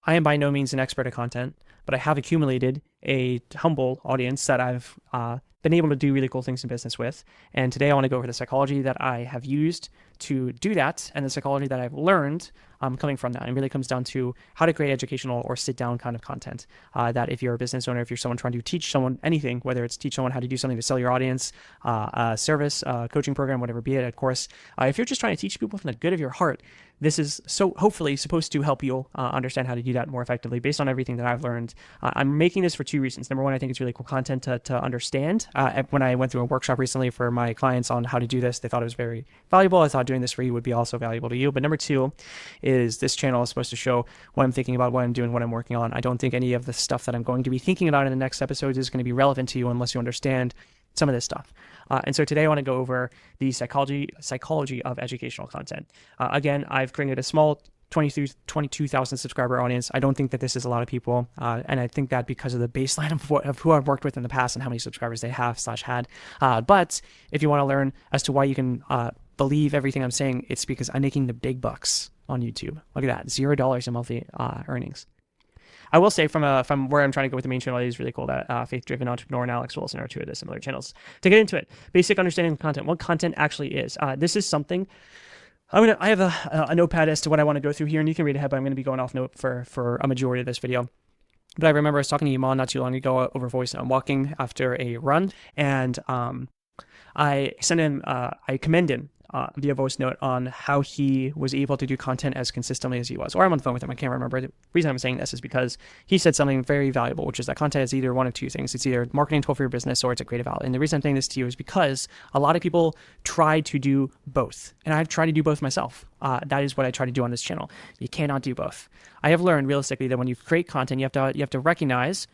I am by no means an expert at content, but I have accumulated a humble audience that I've been able to do really cool things in business with. And today I want to go over the psychology that I have used to do that and the psychology that I've learned coming from that. And it really comes down to how to create educational or sit down kind of content. That if you're a business owner, if you're someone trying to teach someone anything, whether it's teach someone how to do something to sell your audience, a service, coaching program, whatever be it, of course, if you're just trying to teach people from the good of your heart, this is so hopefully supposed to help you understand how to do that more effectively based on everything that I've learned. I'm making this for two reasons. Number one, I think it's really cool content to understand. When I went through a workshop recently for my clients on how to do this, they thought it was very valuable. I thought doing this for you would be also valuable to you. But number two is this channel is supposed to show what I'm thinking about, what I'm doing, what I'm working on. I don't think any of the stuff that I'm going to be thinking about in the next episodes is going to be relevant to you unless you understand some of this stuff. And so today I want to go over the psychology of educational content. Again, I've created a small 22,000 subscriber audience. I don't think that this is a lot of people. And I think that because of the baseline of who I've worked with in the past and how many subscribers they have / had. But if you want to learn as to why you can believe everything I'm saying, it's because I'm making the big bucks on YouTube. Look at that, $0 in monthly earnings. I will say from where I'm trying to go with the main channel, it is really cool that Faith Driven Entrepreneur and Alex Wilson are two of the similar channels. To get into it, basic understanding of content, what content actually is. This is something I have a notepad as to what I want to go through here, and you can read ahead, but I'm going to be going off note for a majority of this video. But I remember I was talking to Iman not too long ago over voice. I'm walking after a run, and I sent him, I commend him via voice note on how he was able to do content as consistently as he was. Or I'm on the phone with him, I can't remember. The reason I'm saying this is because he said something very valuable, which is that content is either one of two things. It's either a marketing tool for your business or it's a creative outlet. And the reason I'm saying this to you is because a lot of people try to do both. And I've tried to do both myself. That is what I try to do on this channel. You cannot do both. I have learned realistically that when you create content, you have to recognize,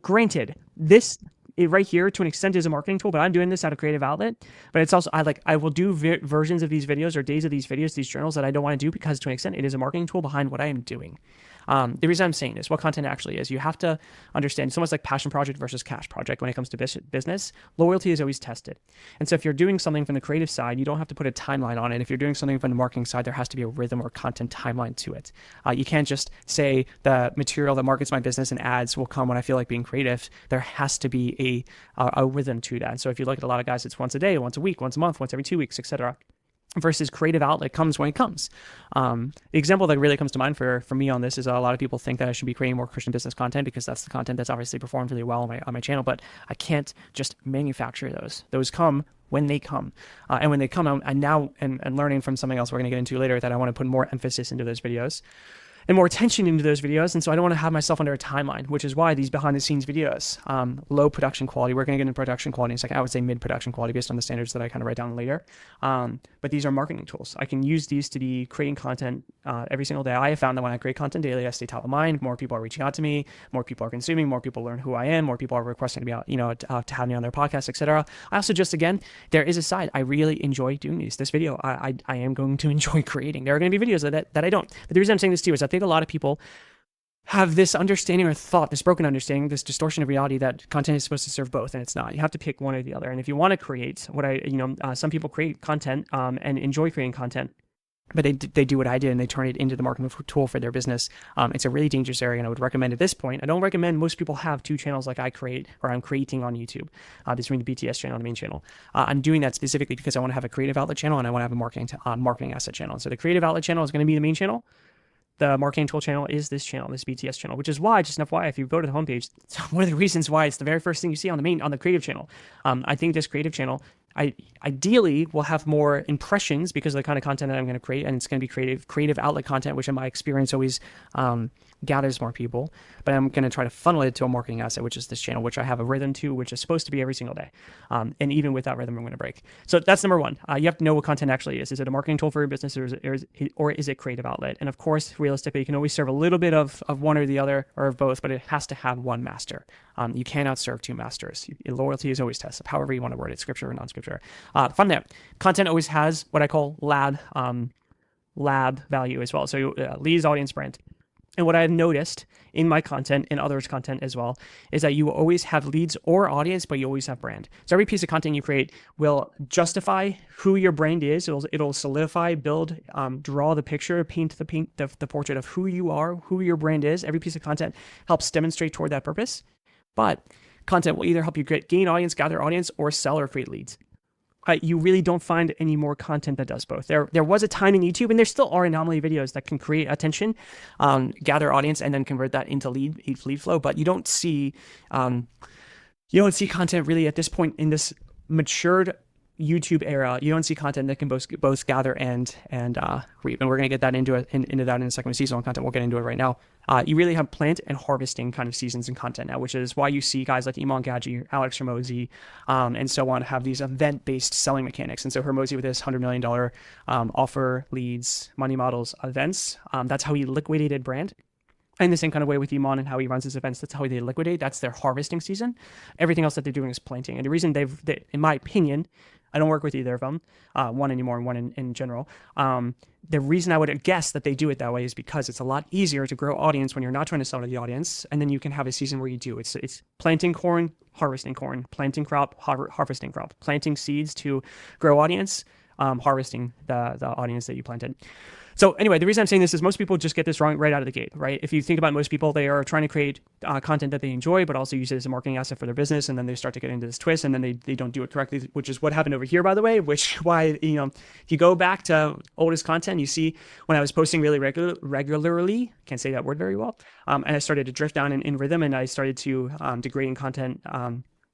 granted, this right here to an extent is a marketing tool, but I'm doing this out of creative outlet. But it's also, I will do versions of these videos or days of these videos, these journals that I don't want to do because to an extent it is a marketing tool behind what I am doing. The reason I'm saying this, what content actually is, you have to understand it's almost like passion project versus cash project when it comes to business. Loyalty is always tested. And so if you're doing something from the creative side, you don't have to put a timeline on it. If you're doing something from the marketing side, there has to be a rhythm or content timeline to it. You can't just say the material that markets my business and ads will come when I feel like being creative. There has to be a rhythm to that. And so if you look at a lot of guys, it's once a day, once a week, once a month, once every 2 weeks, etc. Versus creative outlet comes when it comes. The example that really comes to mind for me on this is a lot of people think that I should be creating more Christian business content because that's the content that's obviously performed really well on my channel, but I can't just manufacture those. Those come when they come. And when they come, I'm now and learning from something else we're going to get into later that I want to put more emphasis into those videos and more attention into those videos. And so I don't want to have myself under a timeline, which is why these behind the scenes videos, low production quality, we're going to get into production quality in a second. I would say mid production quality based on the standards that I kind of write down later. But these are marketing tools. I can use these to be creating content every single day. I have found that when I create content daily, I stay top of mind. More people are reaching out to me. More people are consuming. More people learn who I am. More people are requesting to be out, to have me on their podcast, etc. I also again, there is a side. I really enjoy doing these. This video, I am going to enjoy creating. There are going to be videos that I don't. But the reason I'm saying this to you is I think a lot of people have this understanding or thought, this broken understanding, this distortion of reality that content is supposed to serve both, and it's not. You have to pick one or the other. And if you want to create some people create content and enjoy creating content, but they do what I did and they turn it into the marketing tool for their business. It's a really dangerous area, and I would recommend at this point, I don't recommend most people have two channels like I create or I'm creating on YouTube, between the BTS channel and the main channel. I'm doing that specifically because I want to have a creative outlet channel and I want to have a marketing asset channel. And so the creative outlet channel is going to be the main channel. The marketing tool channel is this channel, this BTS channel, which is why, just an FYI, if you go to the homepage, it's one of the reasons why it's the very first thing you see on the creative channel. I think this creative channel, I ideally will have more impressions because of the kind of content that I'm going to create, and it's going to be creative outlet content, which in my experience always gathers more people. But I'm going to try to funnel it to a marketing asset, which is this channel, which I have a rhythm to, which is supposed to be every single day. And even with that rhythm, I'm going to break. So that's number one. You have to know what content actually is. Is it a marketing tool for your business, or is it creative outlet? And of course, realistically, you can always serve a little bit of one or the other, or of both, but it has to have one master. You cannot serve two masters. Loyalty is always tested, however you want to word it, scripture or non-scripture. From there, content always has what I call lab value as well. So Lee's audience brand. And what I've noticed in my content and others' content as well is that you always have leads or audience, but you always have brand. So every piece of content you create will justify who your brand is. It'll solidify, build, draw the picture, paint the portrait of who you are, who your brand is. Every piece of content helps demonstrate toward that purpose. But content will either help you gain audience, gather audience, or sell or create leads. You really don't find any more content that does both. There was a time in YouTube, and there still are anomaly videos that can create attention, gather audience, and then convert that into lead flow. But you don't see content really at this point in this matured YouTube era. You don't see content that can both gather and reap. And we're going to get that into that in a second with seasonal content. We'll get into it right now. You really have plant and harvesting kind of seasons and content now, which is why you see guys like Iman Gadzhi, Alex Hormozi, and so on have these event-based selling mechanics. And so Hormozi with his $100 million offer, leads, money models, events, that's how he liquidated brand. In the same kind of way with Iman and how he runs his events, that's how they liquidate. That's their harvesting season. Everything else that they're doing is planting. And the reason in my opinion, I don't work with either of them, one anymore and one in general. The reason I would guess that they do it that way is because it's a lot easier to grow audience when you're not trying to sell to the audience, and then you can have a season where you do. It's planting corn, harvesting corn, planting crop, harvesting crop, planting seeds to grow audience, harvesting the audience that you planted. So anyway, the reason I'm saying this is most people just get this wrong right out of the gate, right? If you think about most people, they are trying to create content that they enjoy, but also use it as a marketing asset for their business. And then they start to get into this twist, and then they don't do it correctly, which is what happened over here, by the way, why, if you go back to oldest content, you see when I was posting really regularly, can't say that word very well, and I started to drift down in rhythm, and I started to degrade in content,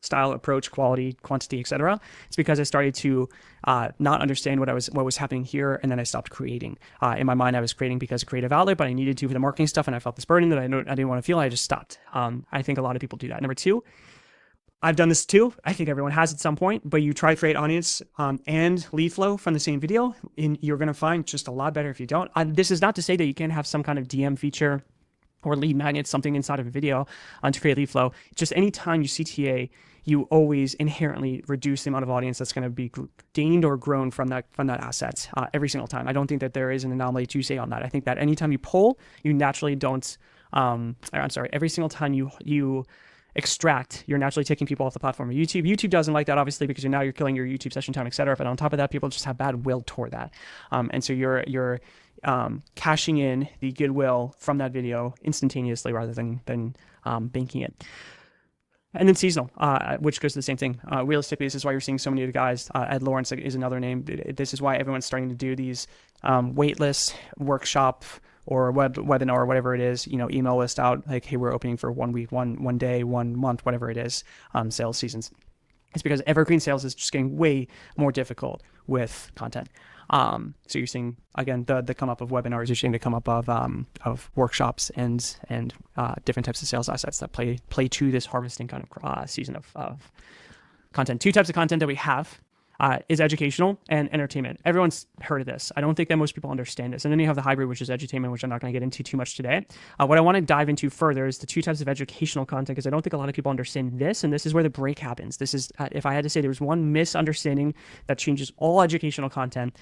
style, approach, quality, quantity, etc. It's because I started to not understand what was happening here, and then I stopped creating. In my mind, I was creating because of creative outlet, but I needed to for the marketing stuff, and I felt this burden that I didn't want to feel. I just stopped. I think a lot of people do that. Number two, I've done this too. I think everyone has at some point, but you try to create audience and lead flow from the same video, and you're going to find just a lot better if you don't. This is not to say that you can't have some kind of DM feature or lead magnet, something inside of a video to create lead flow. Just anytime you CTA, you always inherently reduce the amount of audience that's going to be gained or grown from that asset every single time. I don't think that there is an anomaly to say on that. I think that anytime you pull, you naturally don't. Every single time you extract, you're naturally taking people off the platform of YouTube. YouTube doesn't like that, obviously, because you're killing your YouTube session time, etc. But on top of that, people just have bad will toward that, and so you're cashing in the goodwill from that video instantaneously rather than banking it. And then seasonal, which goes to the same thing. Realistically, this is why you're seeing so many of the guys. Ed Lawrence is another name. This is why everyone's starting to do these waitlist workshop or webinar or whatever it is. Email list out like, hey, we're opening for 1 week, one day, 1 month, whatever it is. Sales seasons. It's because evergreen sales is just getting way more difficult with content. So you're seeing, again, the come up of webinars, you're seeing the come up of workshops and different types of sales assets that play to this harvesting kind of season of content. Two types of content that we have is educational and entertainment. Everyone's heard of this. I don't think that most people understand this. And then you have the hybrid, which is edutainment, which I'm not going to get into too much today. What I want to dive into further is the two types of educational content, because I don't think a lot of people understand this, and this is where the break happens. This is, if I had to say there was one misunderstanding that changes all educational content,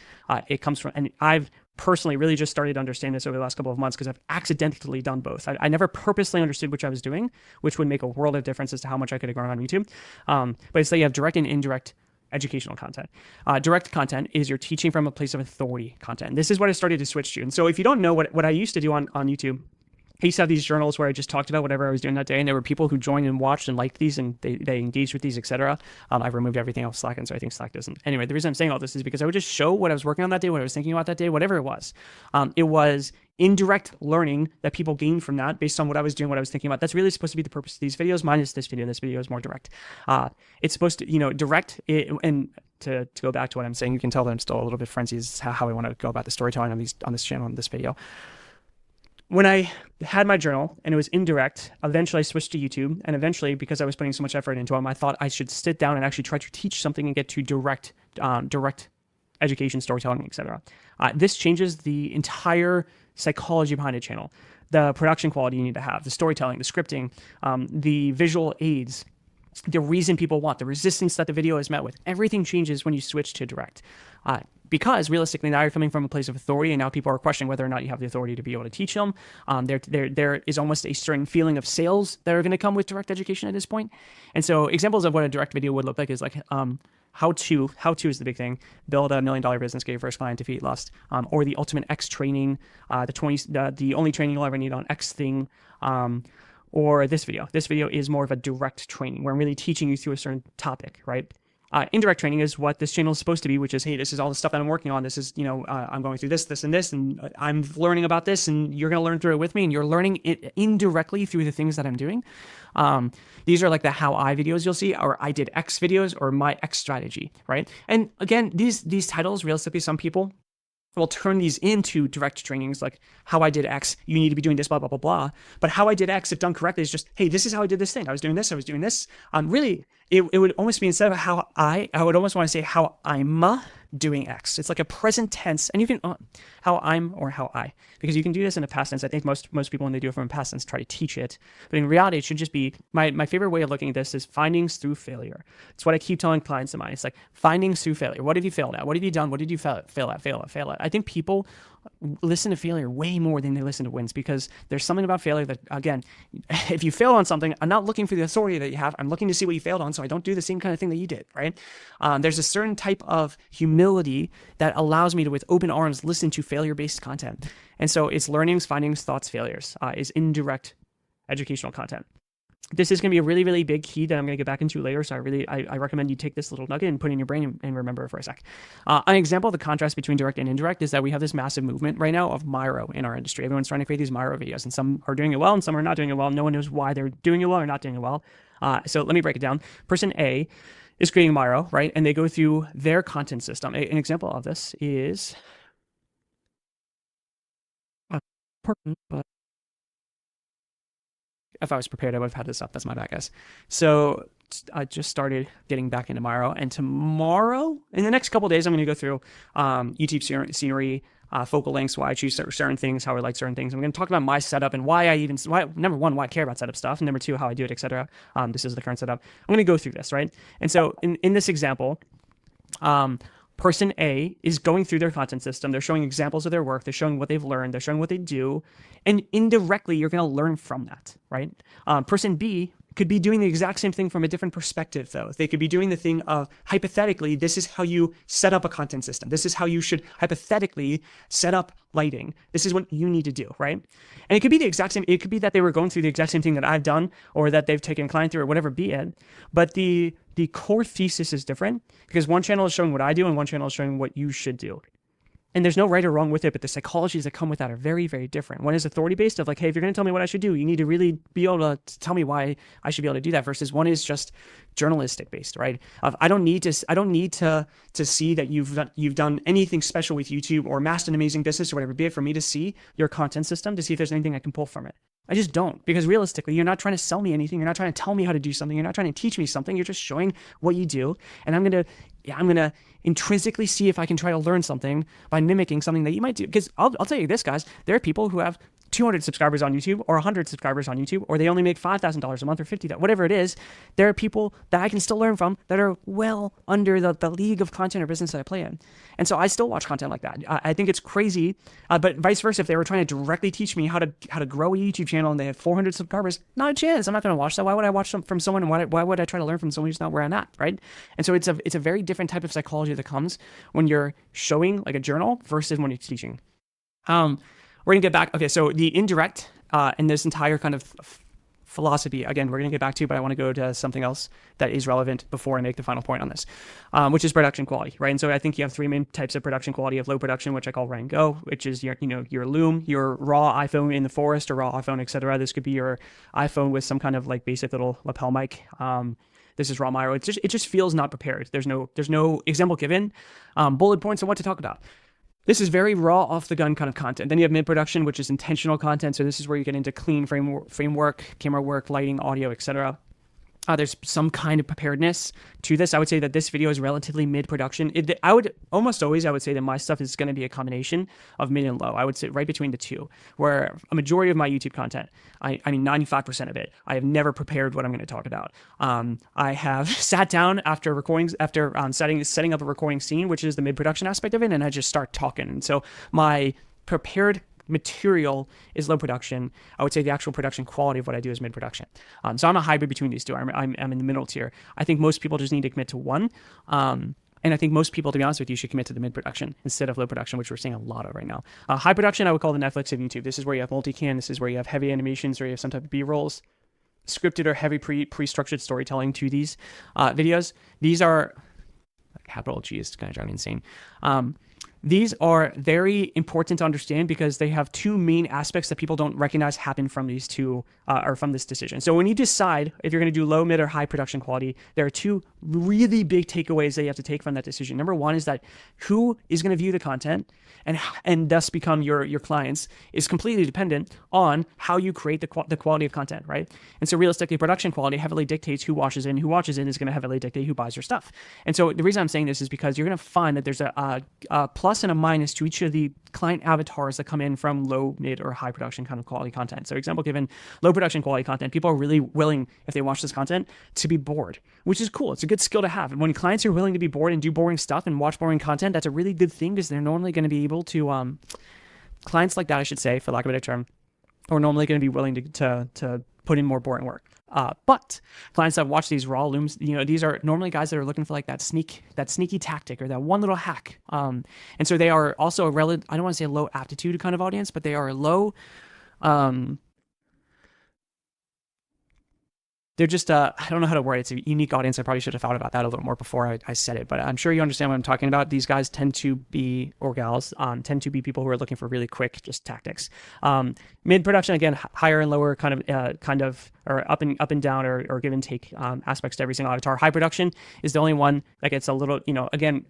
it comes from, and I've personally really just started to understand this over the last couple of months because I've accidentally done both. I never purposely understood which I was doing, which would make a world of difference as to how much I could have grown on YouTube. But it's that you have direct and indirect educational content. Direct content is your teaching from a place of authority content. This is what I started to switch to. And so if you don't know what I used to do on YouTube, I used to have these journals where I just talked about whatever I was doing that day, and there were people who joined and watched and liked these, and they engaged with these, etc. I've removed everything off Slack, and so I think Slack doesn't. Anyway, the reason I'm saying all this is because I would just show what I was working on that day, what I was thinking about that day, whatever it was. It was indirect learning that people gained from that based on what I was doing, what I was thinking about. That's really supposed to be the purpose of these videos, minus this video. This video is more direct. It's supposed to, direct it, and to go back to what I'm saying, you can tell that I'm still a little bit frenzied. This is how I want to go about the storytelling on this channel, on this video. When I had my journal and it was indirect, eventually I switched to YouTube, and eventually, because I was putting so much effort into them, I thought I should sit down and actually try to teach something and get to direct education, storytelling, etc. This changes the entire psychology behind a channel. The production quality you need to have, the storytelling, the scripting, the visual aids, the reason people want, the resistance that the video is met with. Everything changes when you switch to direct. Because realistically, now you're coming from a place of authority, and now people are questioning whether or not you have the authority to be able to teach them. There is almost a certain feeling of sales that are going to come with direct education at this point. And so examples of what a direct video would look like is like how to is the big thing. Build $1 million business, get your first client, defeat lust, or the ultimate X training, the only training you'll ever need on X thing. Or this video. This video is more of a direct training where I'm really teaching you through a certain topic, right? Indirect training is what this channel is supposed to be, which is, hey, this is all the stuff that I'm working on. This is, I'm going through this, and this, and I'm learning about this, and you're going to learn through it with me, and you're learning it indirectly through the things that I'm doing. These are like the how I videos you'll see, or I did X videos, or my X strategy, right? And again, these titles, realistically, some people will turn these into direct trainings, like how I did X, you need to be doing this, blah, blah, blah, blah. But how I did X, if done correctly, is just, hey, this is how I did this thing. I was doing this, I was doing this. Really, it would almost be, instead of how I would almost want to say how I'm doing X. It's like a present tense, and you can, how I'm or how I, because you can do this in a past tense. I think most people, when they do it from a past tense, try to teach it. But in reality, it should just be, my favorite way of looking at this is findings through failure. It's what I keep telling clients of mine. It's like findings through failure. What have you failed at? What have you done? What did you fail at? I think people listen to failure way more than they listen to wins, because there's something about failure that, again, if you fail on something, I'm not looking for the authority that you have. I'm looking to see what you failed on, so I don't do the same kind of thing that you did, right? There's a certain type of humility that allows me to, with open arms, listen to failure-based content. And so it's learnings, findings, thoughts, failures is indirect educational content. This is going to be a really, really big key that I'm going to get back into later. So I recommend you take this little nugget and put it in your brain and remember it for a sec. An example of the contrast between direct and indirect is that we have this massive movement right now of Miro in our industry. Everyone's trying to create these Miro videos, and some are doing it well and some are not doing it well. No one knows why they're doing it well or not doing it well. So let me break it down. Person A is creating Miro, right? And they go through their content system. An example of this is important, but if I was prepared, I would have had this up. That's my bad, guys. So I just started getting back into Miro, and tomorrow, in the next couple of days, I'm going to go through YouTube scenery, focal lengths, why I choose certain things, how I like certain things. I'm going to talk about my setup and why number one, why I care about setup stuff, and number two, how I do it, etc. This is the current setup. I'm going to go through this, right? And so in this example, person A is going through their content system. They're showing examples of their work. They're showing what they've learned. They're showing what they do. And indirectly, you're going to learn from that, right? Person B could be doing the exact same thing from a different perspective, though. They could be doing the thing of, hypothetically, this is how you set up a content system. This is how you should hypothetically set up lighting. This is what you need to do, right? And it could be the exact same. It could be that they were going through the exact same thing that I've done, or that they've taken a client through, or whatever be it. But the core thesis is different, because one channel is showing what I do and one channel is showing what you should do. And there's no right or wrong with it, but the psychologies that come with that are very, very different. One is authority-based, of like, hey, if you're going to tell me what I should do, you need to really be able to tell me why I should be able to do that, versus one is just journalistic-based, right? I don't need to see that you've done anything special with YouTube or amassed an amazing business or whatever be it for me to see your content system, to see if there's anything I can pull from it. I just don't, because realistically, you're not trying to sell me anything. You're not trying to tell me how to do something. You're not trying to teach me something. You're just showing what you do. And I'm going to intrinsically see if I can try to learn something by mimicking something that you might do. Because I'll tell you this, guys, there are people who have 200 subscribers on YouTube or 100 subscribers on YouTube, or they only make $5,000 a month or $50,000, whatever it is. There are people that I can still learn from that are well under the league of content or business that I play in. And so I still watch content like that. I think it's crazy, but vice versa, if they were trying to directly teach me how to grow a YouTube channel and they have 400 subscribers, not a chance. I'm not going to watch that. Why would I watch from someone, and why would I try to learn from someone who's not where I'm at, right? And so it's a very different type of psychology that comes when you're showing like a journal versus when you're teaching. We're going to get back. Okay, so the indirect and this entire kind of philosophy, again, we're going to get back to, but I want to go to something else that is relevant before I make the final point on this, which is production quality, right? And so I think you have three main types of production quality. You have low production, which I call Rang Go, which is your Loom, your raw iPhone in the forest or raw iPhone, etc. This could be your iPhone with some kind of like basic little lapel mic. This is raw Miro. It just feels not prepared. There's no example given, bullet points on what to talk about. This is very raw, off-the-gun kind of content. Then you have mid-production, which is intentional content. So this is where you get into clean framework, camera work, lighting, audio, etc. There's some kind of preparedness to this. I would say that this video is relatively mid-production. I would say that my stuff is going to be a combination of mid and low. I would say right between the two, where a majority of my YouTube content, I mean 95% of it, I have never prepared what I'm going to talk about. I have sat down after recordings, after setting up a recording scene, which is the mid-production aspect of it, and I just start talking. And so my prepared material is low production. I would say the actual production quality of what I do is mid-production. So I'm a hybrid between these two. I'm in the middle tier. I think most people just need to commit to one. And I think most people, to be honest with you, should commit to the mid-production instead of low production, which we're seeing a lot of right now. High production, I would call the Netflix of YouTube. This is where you have multicam. This is where you have heavy animations, or you have some type of B-rolls, scripted or heavy pre-structured storytelling to these videos. These are, capital G is kind of driving me insane. These are very important to understand because they have two main aspects that people don't recognize happen from these two, or from this decision. So when you decide if you're going to do low, mid, or high production quality, there are two really big takeaways that you have to take from that decision. Number one is that who is going to view the content and thus become your clients is completely dependent on how you create the quality of content, right? And so realistically, production quality heavily dictates who watches in. Who watches in is going to heavily dictate who buys your stuff. And so the reason I'm saying this is because you're going to find that there's a plus and a minus to each of the client avatars that come in from low, mid, or high production kind of quality content. So example given, low production quality content, people are really willing, if they watch this content, to be bored, which is cool. It's a good skill to have. And when clients are willing to be bored and do boring stuff and watch boring content, that's a really good thing because they're normally going to be able to, clients like that, I should say, for lack of a better term, are normally going to be willing to put in more boring work. But clients that watch these raw looms, these are normally guys that are looking for like that sneaky tactic or that one little hack. And so they are also I don't want to say a low aptitude kind of audience, but they are a low, they're just, I don't know how to word it. It's a unique audience. I probably should have thought about that a little more before I said it, but I'm sure you understand what I'm talking about. These guys tend to be, or gals, tend to be people who are looking for really quick, just tactics. Mid-production, again, higher and lower kind of, or up and down or give and take aspects to every single avatar. High production is the only one that gets a little, again,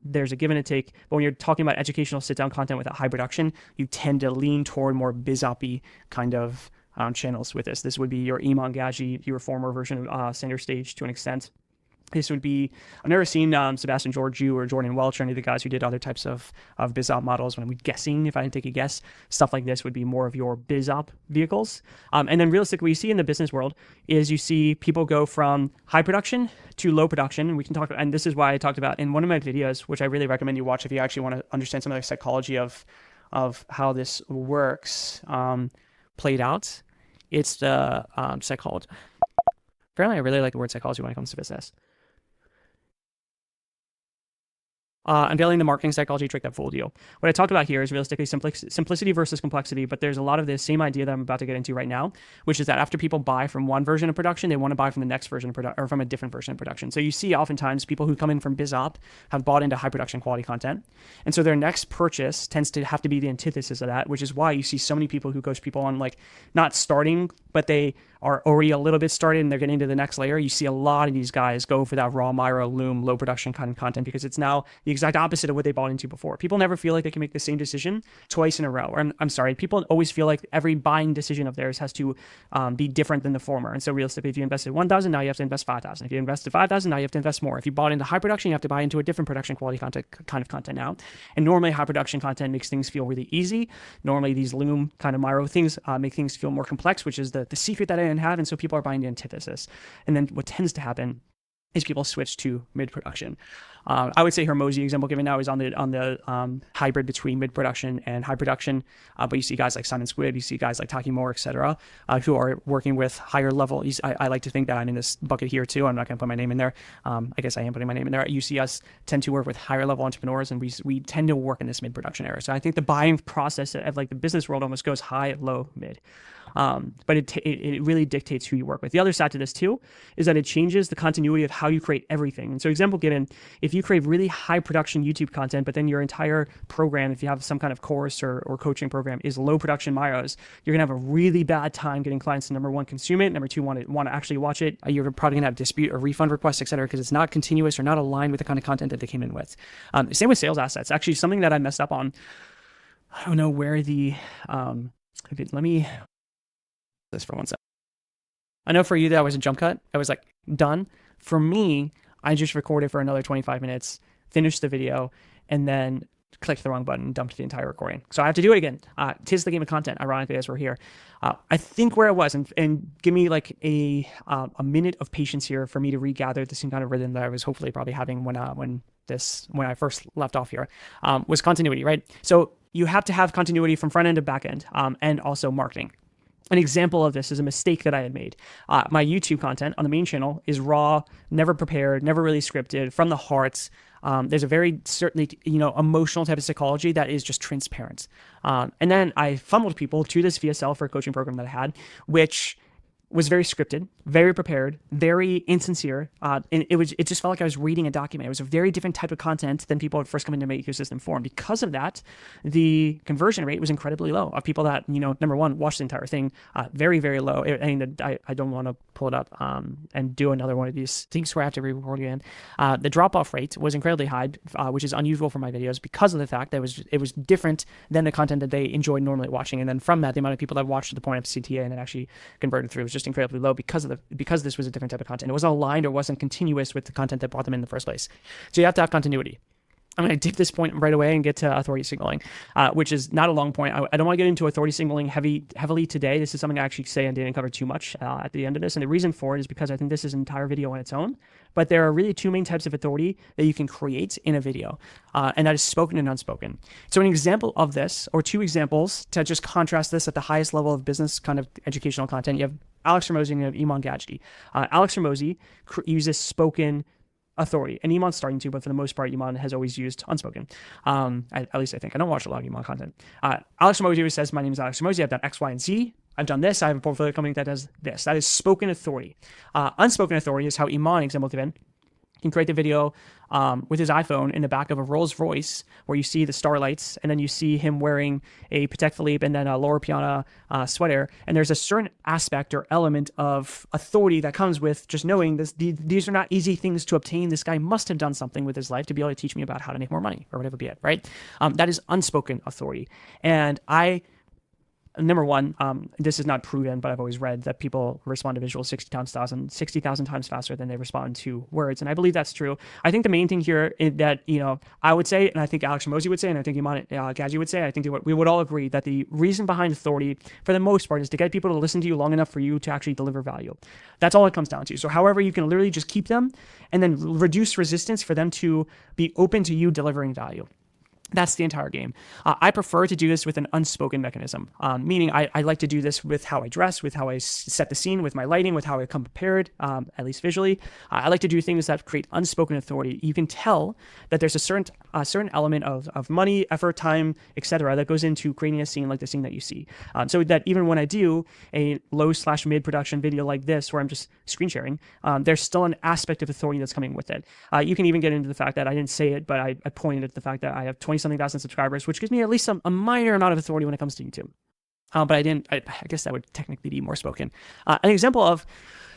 there's a give and a take, but when you're talking about educational sit-down content with a high production, you tend to lean toward more biz-op-y kind of channels with this. This would be your Iman Gaji, your former version of Center Stage to an extent. This would be, I've never seen Sebastian Georgiou or Jordan Welch or any of the guys who did other types of biz-op models. When I'm guessing, if I had to take a guess, stuff like this would be more of your biz-op vehicles. And then realistically, what you see in the business world is you see people go from high production to low production. And we can talk, and this is why I talked about in one of my videos, which I really recommend you watch if you actually want to understand some of the psychology of how this works, played out. It's the psychology. Apparently, I really like the word psychology when it comes to business. Unveiling the marketing psychology trick that fooled you. What I talked about here is realistically simplicity versus complexity, but there's a lot of the same idea that I'm about to get into right now, which is that after people buy from one version of production, they want to buy from the next version of production, or from a different version of production. So you see oftentimes people who come in from BizOp have bought into high production quality content. And so their next purchase tends to have to be the antithesis of that, which is why you see so many people who coach people on like not starting, but they are already a little bit started and they're getting to the next layer. You see a lot of these guys go for that raw Miro, Loom, low production kind of content because it's now the exact opposite of what they bought into before. People never feel like they can make the same decision twice in a row. Or I'm sorry, people always feel like every buying decision of theirs has to be different than the former. And so realistically, if you invested 1,000, now you have to invest 5,000. If you invested 5,000, now you have to invest more. If you bought into high production, you have to buy into a different production quality kind of content now. And normally high production content makes things feel really easy. Normally these Loom kind of Miro things make things feel more complex, which is the secret that I didn't have. And so people are buying the antithesis. And then what tends to happen is people switch to mid-production. I would say Hormozi example given now is on the hybrid between mid-production and high production. But you see guys like Simon Squid, you see guys like Taki Moore, etc., who are working with higher level. I like to think that I'm in this bucket here too. I'm not going to put my name in there. I guess I am putting my name in there. You see us tend to work with higher level entrepreneurs, and we tend to work in this mid-production area. So I think the buying process of like the business world almost goes high, low, mid. But it really dictates who you work with. The other side to this too is that it changes the continuity of how you create everything. And so example given, if you create really high production YouTube content, but then your entire program, if you have some kind of course or coaching program, is low production Miros, you're gonna have a really bad time getting clients to number one, consume it, number two, want to actually watch it. You're probably gonna have dispute or refund requests, etc., because it's not continuous or not aligned with the kind of content that they came in with. Same with sales assets. Actually, something that I messed up on. I don't know where the let me this for one second. I know for you that was a jump cut. I was like, done. For me, I just recorded for another 25 minutes, finished the video, and then clicked the wrong button and dumped the entire recording. So I have to do it again. Tis the game of content, ironically, as we're here. I think where I was, and give me like a minute of patience here for me to regather the same kind of rhythm that I was hopefully probably having when I first left off here, was continuity, right? So you have to have continuity from front end to back end, and also marketing. An example of this is a mistake that I had made. My YouTube content on the main channel is raw, never prepared, never really scripted, from the heart. There's a very certainly, emotional type of psychology that is just transparent. And then I funneled people to this VSL for a coaching program that I had, which was very scripted, very prepared, very insincere. And it just felt like I was reading a document. It was a very different type of content than people would first come into my ecosystem for. And because of that, the conversion rate was incredibly low of people that, number one, watched the entire thing, very, very low. I don't want to pull it up and do another one of these things where I have to re-record again. The drop-off rate was incredibly high, which is unusual for my videos because of the fact that it was different than the content that they enjoyed normally watching. And then from that, the amount of people that watched to the point of CTA and then actually converted through was just incredibly low because this was a different type of content. It wasn't aligned or wasn't continuous with the content that brought them in the first place. So you have to have continuity. I'm going to take this point right away and get to authority signaling, which is not a long point. I don't want to get into authority signaling heavily today. This is something I actually say I didn't cover too much at the end of this. And the reason for it is because I think this is an entire video on its own. But there are really two main types of authority that you can create in a video, and that is spoken and unspoken. So an example of this, or two examples to just contrast this at the highest level of business kind of educational content, you have Alex Hormozi and you have Iman Gadzhi. Alex Hormozi uses spoken authority, and Iman's starting to, but for the most part, Iman has always used unspoken. At least I think. I don't watch a lot of Iman content. Alex Hormozi always says, my name is Alex Hormozi, I've done X, Y, and Z. I've done this. I have a portfolio company that does this. That is spoken authority. Unspoken authority is how Iman, example given, can create the video with his iPhone in the back of a Rolls Royce where you see the starlights and then you see him wearing a Patek Philippe and then a Loro Piana sweater. And there's a certain aspect or element of authority that comes with just knowing this. These are not easy things to obtain. This guy must have done something with his life to be able to teach me about how to make more money or whatever be it, right? That is unspoken authority. And number one, this is not proven, but I've always read that people respond to visuals 60,000 times faster than they respond to words. And I believe that's true. I think the main thing here is that, I would say, and I think Alex Hormozi would say, and I think Iman Gadzhi would say, I think we would all agree that the reason behind authority, for the most part, is to get people to listen to you long enough for you to actually deliver value. That's all it comes down to. So however, you can literally just keep them and then reduce resistance for them to be open to you delivering value. That's the entire game. I prefer to do this with an unspoken mechanism, meaning I like to do this with how I dress, with how I set the scene, with my lighting, with how I come prepared, at least visually. I like to do things that create unspoken authority. You can tell that there's a certain element of money, effort, time, etc. that goes into creating a scene like the scene that you see. So that even when I do a low/mid production video like this, where I'm just screen sharing, there's still an aspect of authority that's coming with it. You can even get into the fact that I didn't say it, but I pointed at the fact that I have 20-something thousand subscribers, which gives me at least a minor amount of authority when it comes to YouTube. But I guess that would technically be more spoken. An example of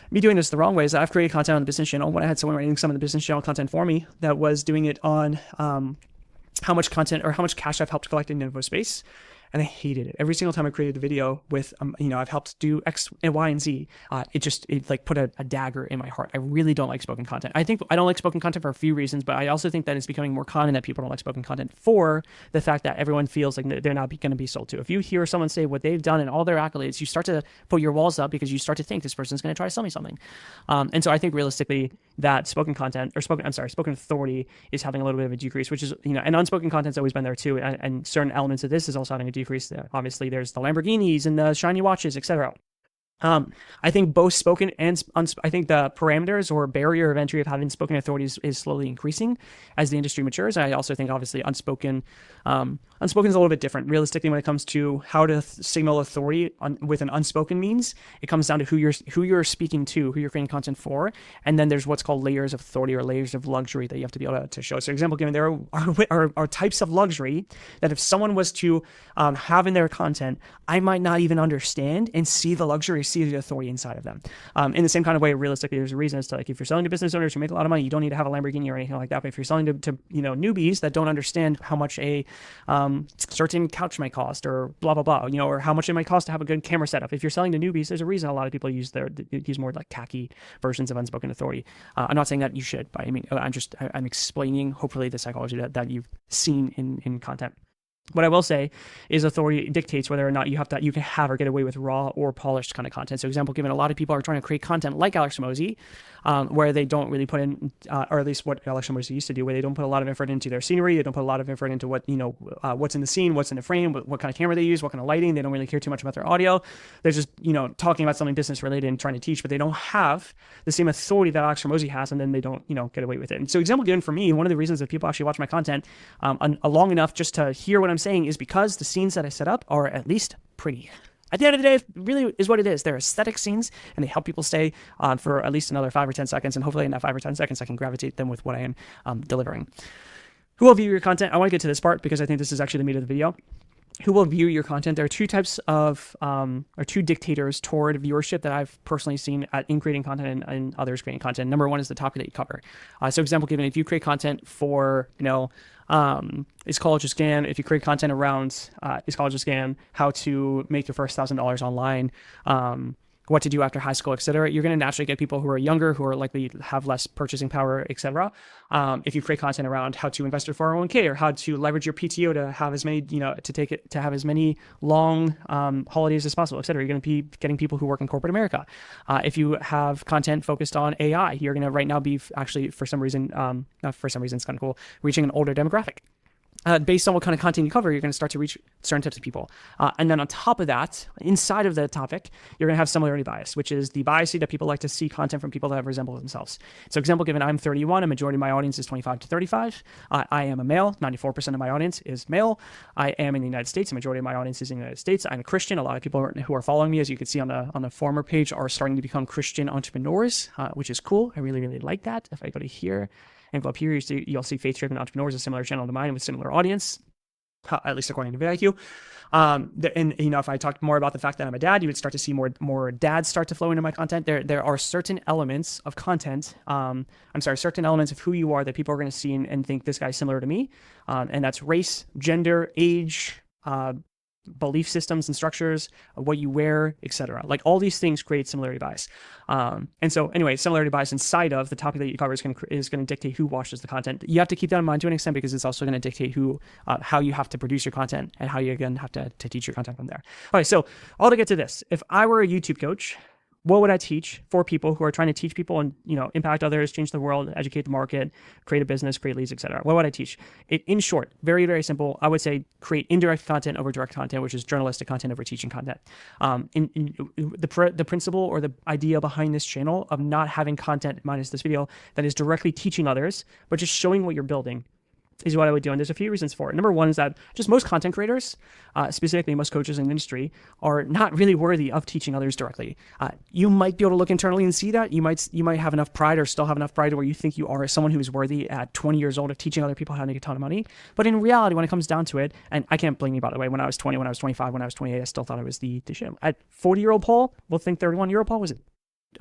me doing this the wrong way is that I've created content on the business channel when I had someone writing some of the business channel content for me that was doing it on how much content or how much cash I've helped collect in InfoSpace. And I hated it. Every single time I created a video with, I've helped do X and Y and Z, it like put a dagger in my heart. I really don't like spoken content. I don't like spoken content for a few reasons, but I also think that it's becoming more common that people don't like spoken content for the fact that everyone feels like they're not going to be sold to. If you hear someone say what they've done and all their accolades, you start to put your walls up because you start to think this person's going to try to sell me something. And so I think realistically that spoken authority is having a little bit of a decrease, which is, and unspoken content's always been there too. And certain elements of this is also having a decrease. Obviously, there's the Lamborghinis and the shiny watches, etc. I think both spoken and I think the parameters or barrier of entry of having spoken authorities is slowly increasing as the industry matures. I also think obviously unspoken is a little bit different. Realistically, when it comes to how to signal authority with an unspoken means, it comes down to who you're speaking to, who you're creating content for, and then there's what's called layers of authority or layers of luxury that you have to be able to show. So, example given, there are types of luxury that if someone was to have in their content, I might not even understand and see the luxury see the authority inside of them. In the same kind of way, realistically, there's a reason as to like if you're selling to business owners who make a lot of money, you don't need to have a Lamborghini or anything like that. But if you're selling to newbies that don't understand how much a certain couch might cost or blah blah blah, or how much it might cost to have a good camera setup. If you're selling to newbies, there's a reason a lot of people use more like tacky versions of unspoken authority. I'm not saying that you should, but I mean, I'm explaining hopefully the psychology that you've seen in content. What I will say is authority dictates whether or not you can have or get away with raw or polished kind of content. So example given, a lot of people are trying to create content like Alex Hormozi, where they don't really put in, or at least what Alex Hormozi used to do, where they don't put a lot of effort into their scenery. They don't put a lot of effort into what, what's in the scene, what's in the frame, what kind of camera they use, what kind of lighting. They don't really care too much about their audio. They're just, talking about something business related and trying to teach, but they don't have the same authority that Alex Hormozi has, and then they don't, get away with it. And so example given for me, one of the reasons that people actually watch my content long enough just to hear what I'm saying is because the scenes that I set up are at least pretty. At the end of the day, it really is what it is. They're aesthetic scenes, and they help people stay for at least another 5 or 10 seconds, and hopefully in that 5 or 10 seconds, I can gravitate them with what I am delivering. Who will view your content? I want to get to this part because I think this is actually the meat of the video. Who will view your content? There are two types of, or two dictators toward viewership that I've personally seen in creating content and others creating content. Number one is the topic that you cover. So example given, if you create content for, Is College a Scam? If you create content around Is College a Scam, how to make your first $1,000 online, what to do after high school, etc., you're going to naturally get people who are younger, who are likely to have less purchasing power, etc. If you create content around how to invest in 401k or how to leverage your PTO to have as many, to have as many long holidays as possible, etc., you're going to be getting people who work in corporate America. If you have content focused on AI, you're going to right now be actually, for some reason, not for some reason, it's kind of cool, reaching an older demographic. Based on what kind of content you cover, you're going to start to reach certain types of people. And then on top of that, inside of the topic, you're going to have similarity bias, which is the bias that people like to see content from people that resemble themselves. So example given, I'm 31, a majority of my audience is 25 to 35. I am a male, 94% of my audience is male. I am in the United States, a majority of my audience is in the United States. I'm a Christian. A lot of people who are following me, as you can see on the former page, are starting to become Christian entrepreneurs, which is cool. I really, really like that. If I go to here, and go up here, you'll see Faith-Driven Entrepreneurs, a similar channel to mine with similar audience, at least according to VIQ. And if I talked more about the fact that I'm a dad, you would start to see more dads start to flow into my content. There are certain elements of content, certain elements of who you are that people are going to see and think this guy's similar to me. And that's race, gender, age, belief systems and structures, what you wear, etc. Like all these things create similarity bias. And so anyway, similarity bias inside of the topic that you cover is going to dictate who watches the content. You have to keep that in mind to an extent because it's also going to dictate how you have to produce your content and how you again have to teach your content from there. All right, so all to get to this, if I were a YouTube coach, what would I teach for people who are trying to teach people and, impact others, change the world, educate the market, create a business, create leads, etc.? What would I teach? In short, very, very simple, I would say create indirect content over direct content, which is journalistic content over teaching content. The principle or the idea behind this channel of not having content minus this video that is directly teaching others, but just showing what you're building is what I would do. And there's a few reasons for it. Number one is that just most content creators, specifically most coaches in the industry, are not really worthy of teaching others directly. You might be able to look internally and see that. You might have enough pride or still have enough pride where you think you are someone who is worthy at 20 years old of teaching other people how to make a ton of money. But in reality, when it comes down to it, and I can't blame you, by the way, when I was 20, when I was 25, when I was 28, I still thought I was the shit. At 40-year-old Paul, we'll think 31-year-old Paul was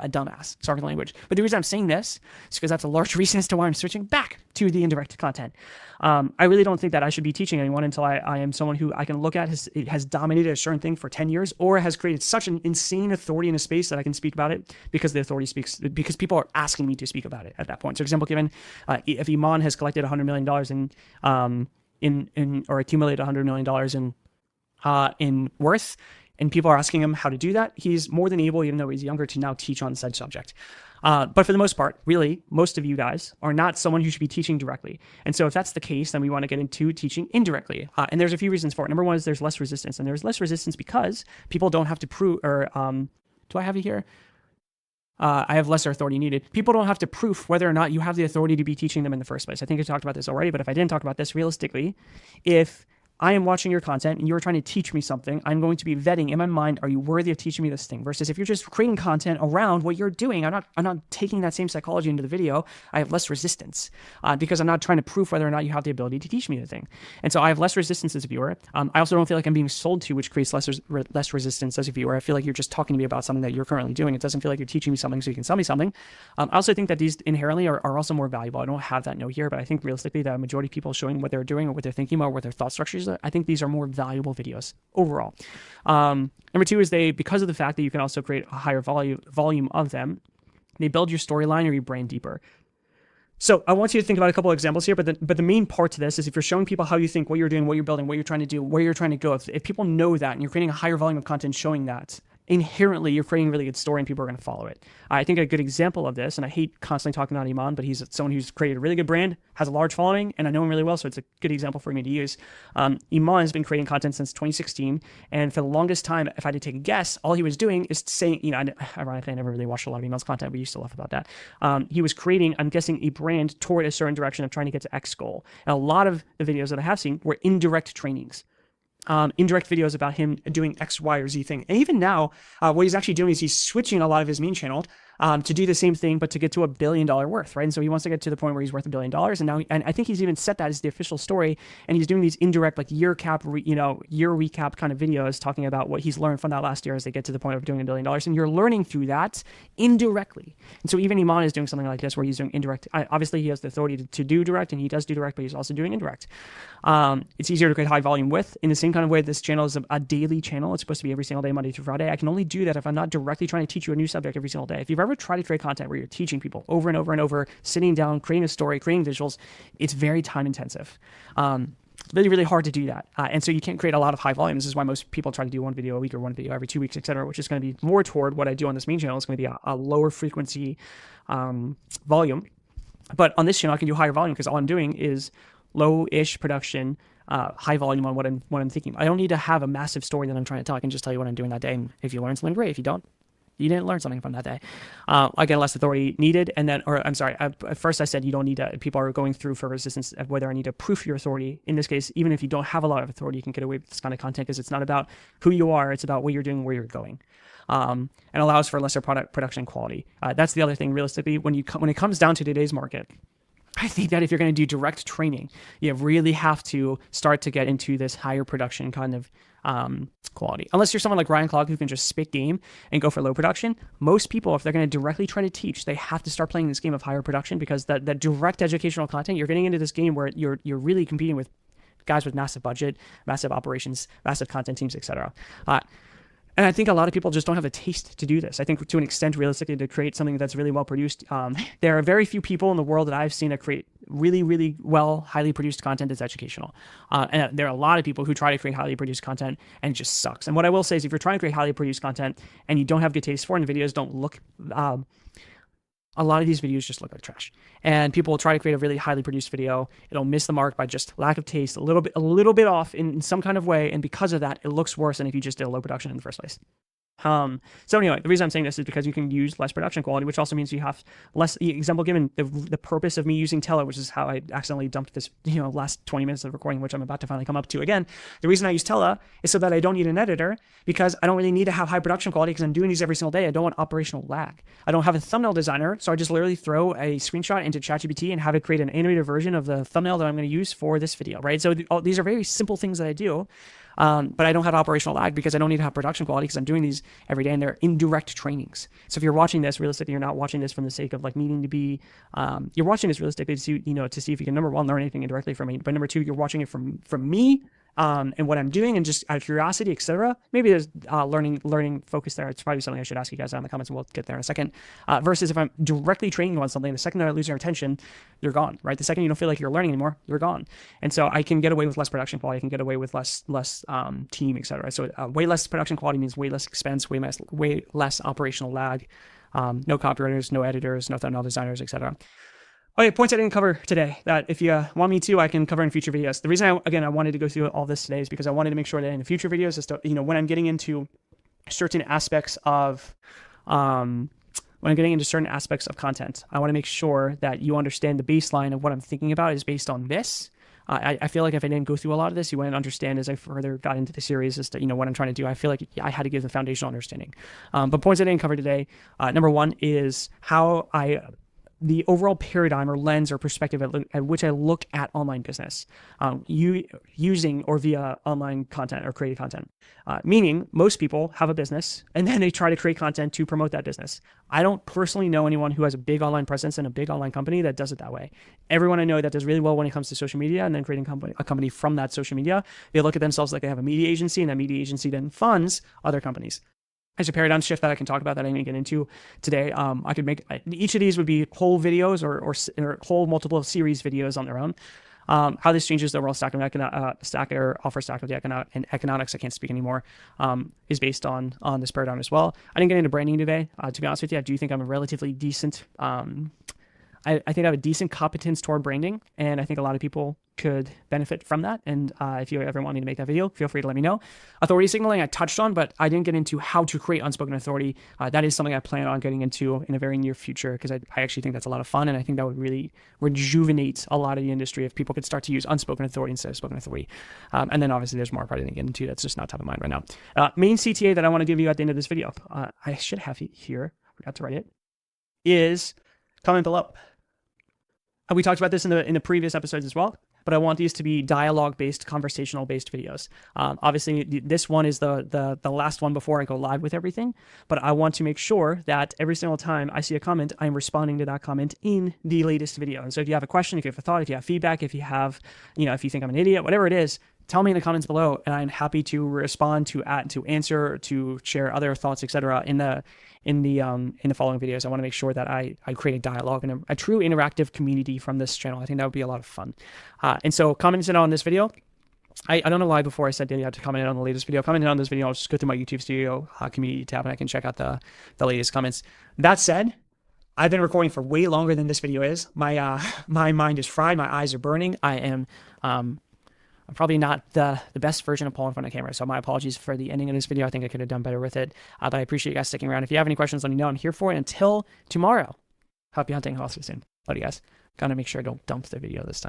a dumbass. Sorry for the language. But the reason I'm saying this is because that's a large reason as to why I'm switching back to the indirect content. I really don't think that I should be teaching anyone until I am someone who I can look at has dominated a certain thing for 10 years or has created such an insane authority in a space that I can speak about it because the authority speaks, because people are asking me to speak about it at that point. So example given, if Iman has collected $100 million or accumulated $100 million in worth, and people are asking him how to do that, he's more than able, even though he's younger, to now teach on said subject. But for the most part, really, most of you guys are not someone who should be teaching directly. And so if that's the case, then we want to get into teaching indirectly. And there's a few reasons for it. Number one is there's less resistance. And there's less resistance because people don't have to prove, or do I have you here? I have lesser authority needed. People don't have to prove whether or not you have the authority to be teaching them in the first place. I think I talked about this already, but if I didn't talk about this, realistically, if I am watching your content and you're trying to teach me something, I'm going to be vetting in my mind, are you worthy of teaching me this thing? Versus if you're just creating content around what you're doing, I'm not taking that same psychology into the video. I have less resistance because I'm not trying to prove whether or not you have the ability to teach me the thing. And so I have less resistance as a viewer. I also don't feel like I'm being sold to, which creates less resistance as a viewer. I feel like you're just talking to me about something that you're currently doing. It doesn't feel like you're teaching me something so you can sell me something. I also think that these inherently are also more valuable. I don't have that note here, but I think realistically the majority of people showing what they're doing or what they're thinking about, what their thought structures are, I think these are more valuable videos overall. Number two is because of the fact that you can also create a higher volume of them, they build your storyline or your brand deeper. So I want you to think about a couple of examples here, but the main part to this is if you're showing people how you think, what you're doing, what you're building, what you're trying to do, where you're trying to go, if people know that and you're creating a higher volume of content showing that, inherently you're creating a really good story and people are going to follow it. I think a good example of this, and I hate constantly talking about Iman, but he's someone who's created a really good brand, has a large following, and I know him really well, so it's a good example for me to use. Iman has been creating content since 2016, and for the longest time, if I had to take a guess, all he was doing is saying, ironically, I never really watched a lot of Iman's content, but you used to laugh about that. He was creating, I'm guessing, a brand toward a certain direction of trying to get to X goal. And a lot of the videos that I have seen were indirect trainings. Indirect videos about him doing X, Y, or Z thing. And even now, what he's actually doing is he's switching a lot of his main channel to do the same thing, but to get to $1 billion worth, right? And so he wants to get to the point where he's worth $1 billion. And now, and I think he's even set that as the official story. And he's doing these indirect, like year recap kind of videos talking about what he's learned from that last year as they get to the point of doing $1 billion. And you're learning through that indirectly. And so even Iman is doing something like this where he's doing indirect. Obviously, he has the authority to do direct, and he does do direct, but he's also doing indirect. It's easier to create high volume with. In the same kind of way, this channel is a daily channel. It's supposed to be every single day, Monday through Friday. I can only do that if I'm not directly trying to teach you a new subject every single day. If you've ever tried to create content where you're teaching people over and over and over, sitting down, creating a story, creating visuals, it's very time intensive. Really, really hard to do that. And so you can't create a lot of high volumes. This is why most people try to do one video a week or one video every 2 weeks, etc., which is going to be more toward what I do on this main channel. It's going to be a lower frequency volume. But on this channel, I can do higher volume because all I'm doing is low-ish production, high volume on what I'm thinking. I don't need to have a massive story that I'm trying to tell. I can just tell you what I'm doing that day. And if you learn something, great. If you don't, you didn't learn something from that day. Again, less authority needed. And then, or I'm sorry, at first I said you don't need to, people are going through for resistance of whether I need to proof your authority. In this case, even if you don't have a lot of authority, you can get away with this kind of content because it's not about who you are, it's about what you're doing, where you're going. And allows for lesser production quality. That's the other thing, realistically, when it comes down to today's market, I think that if you're going to do direct training, you really have to start to get into this higher production kind of quality. Unless you're someone like Ryan Clark who can just spit game and go for low production, most people, if they're going to directly try to teach, they have to start playing this game of higher production because that direct educational content, you're getting into this game where you're really competing with guys with massive budget, massive operations, massive content teams, etc. And I think a lot of people just don't have the taste to do this. I think to an extent, realistically, to create something that's really well produced, there are very few people in the world that I've seen that create really, really well, highly produced content that's educational. And there are a lot of people who try to create highly produced content and it just sucks. And what I will say is if you're trying to create highly produced content and you don't have good taste for it and the videos don't look... a lot of these videos just look like trash. And people will try to create a really highly produced video. It'll miss the mark by just lack of taste, a little bit off in some kind of way. And because of that, it looks worse than if you just did a low production in the first place. So anyway, the reason I'm saying this is because you can use less production quality, which also means you have less. Example given, the purpose of me using Tela, which is how I accidentally dumped this, last 20 minutes of recording, which I'm about to finally come up to again. The reason I use Tela is so that I don't need an editor because I don't really need to have high production quality because I'm doing these every single day. I don't want operational lag. I don't have a thumbnail designer, so I just literally throw a screenshot into ChatGPT and have it create an animated version of the thumbnail that I'm going to use for this video, right? So these are very simple things that I do. But I don't have operational lag because I don't need to have production quality because I'm doing these every day and they're indirect trainings. So if you're watching this, realistically, you're not watching this from the sake of like needing to be, you're watching this realistically to see, to see if you can, number one, learn anything indirectly from me, but number two, you're watching it from me, and what I'm doing and just out of curiosity, etc. Maybe there's learning focus there. It's probably something I should ask you guys down in the comments and we'll get there in a second. Versus if I'm directly training you on something, the second that I lose your attention, you're gone, right? The second you don't feel like you're learning anymore, you're gone. And so I can get away with less production quality. I can get away with less team, etc. So way less production quality means way less expense, way less operational lag, no copywriters, no editors, no thumbnail designers, etc. Okay, points I didn't cover today that if you want me to, I can cover in future videos. The reason I wanted to go through all this today is because I wanted to make sure that in the future videos, when I'm getting into certain aspects of, content, I want to make sure that you understand the baseline of what I'm thinking about is based on this. I feel like if I didn't go through a lot of this, you wouldn't understand as I further got into the series as to, what I'm trying to do. I feel like I had to give the foundational understanding. But points I didn't cover today, number one is how the overall paradigm or lens or perspective at which I look at online business, using or via online content or created content. Meaning most people have a business and then they try to create content to promote that business. I don't personally know anyone who has a big online presence and a big online company that does it that way. Everyone I know that does really well when it comes to social media and then creating a company from that social media, they look at themselves like they have a media agency, and that media agency then funds other companies. There's a paradigm shift that I can talk about that I didn't get into today. I could make each of these would be whole videos or whole multiple series videos on their own. How this changes the overall stack of the economics, I can't speak anymore, is based on this paradigm as well. I didn't get into branding today. To be honest with you, I do think I'm a relatively decent. I think I have a decent competence toward branding, and I think a lot of people could benefit from that. And if you ever want me to make that video, feel free to let me know. Authority signaling I touched on, but I didn't get into how to create unspoken authority. That is something I plan on getting into in a very near future, because I actually think that's a lot of fun, and I think that would really rejuvenate a lot of the industry if people could start to use unspoken authority instead of spoken authority. And then obviously there's more part I didn't get into that's just not top of mind right now. Main CTA that I want to give you at the end of this video, I should have it here, forgot to write it, is comment below. We talked about this in the previous episodes as well, but I want these to be dialogue-based, conversational-based videos. Obviously, this one is the last one before I go live with everything, but I want to make sure that every single time I see a comment, I'm responding to that comment in the latest video. And so if you have a question, if you have a thought, if you have feedback, if you have, if you think I'm an idiot, whatever it is, tell me in the comments below, and I'm happy to respond, to answer, to share other thoughts, etc. in the following videos. I want to make sure that I create a dialogue and a true interactive community from this channel. I think that would be a lot of fun. And so comment on this video. I don't know why before I said you had to comment on the latest video. Comment on this video. I'll just go through my YouTube Studio community tab and I can check out the latest comments. That said, I've been recording for way longer than this video is. My mind is fried. My eyes are burning. I'm probably not the best version of Paul in front of camera, so my apologies for the ending of this video. I think I could have done better with it, but I appreciate you guys sticking around. If you have any questions, let me know. I'm here for it until tomorrow. Happy hunting. I'll see you soon. Love you guys. Gotta make sure I don't dump the video this time.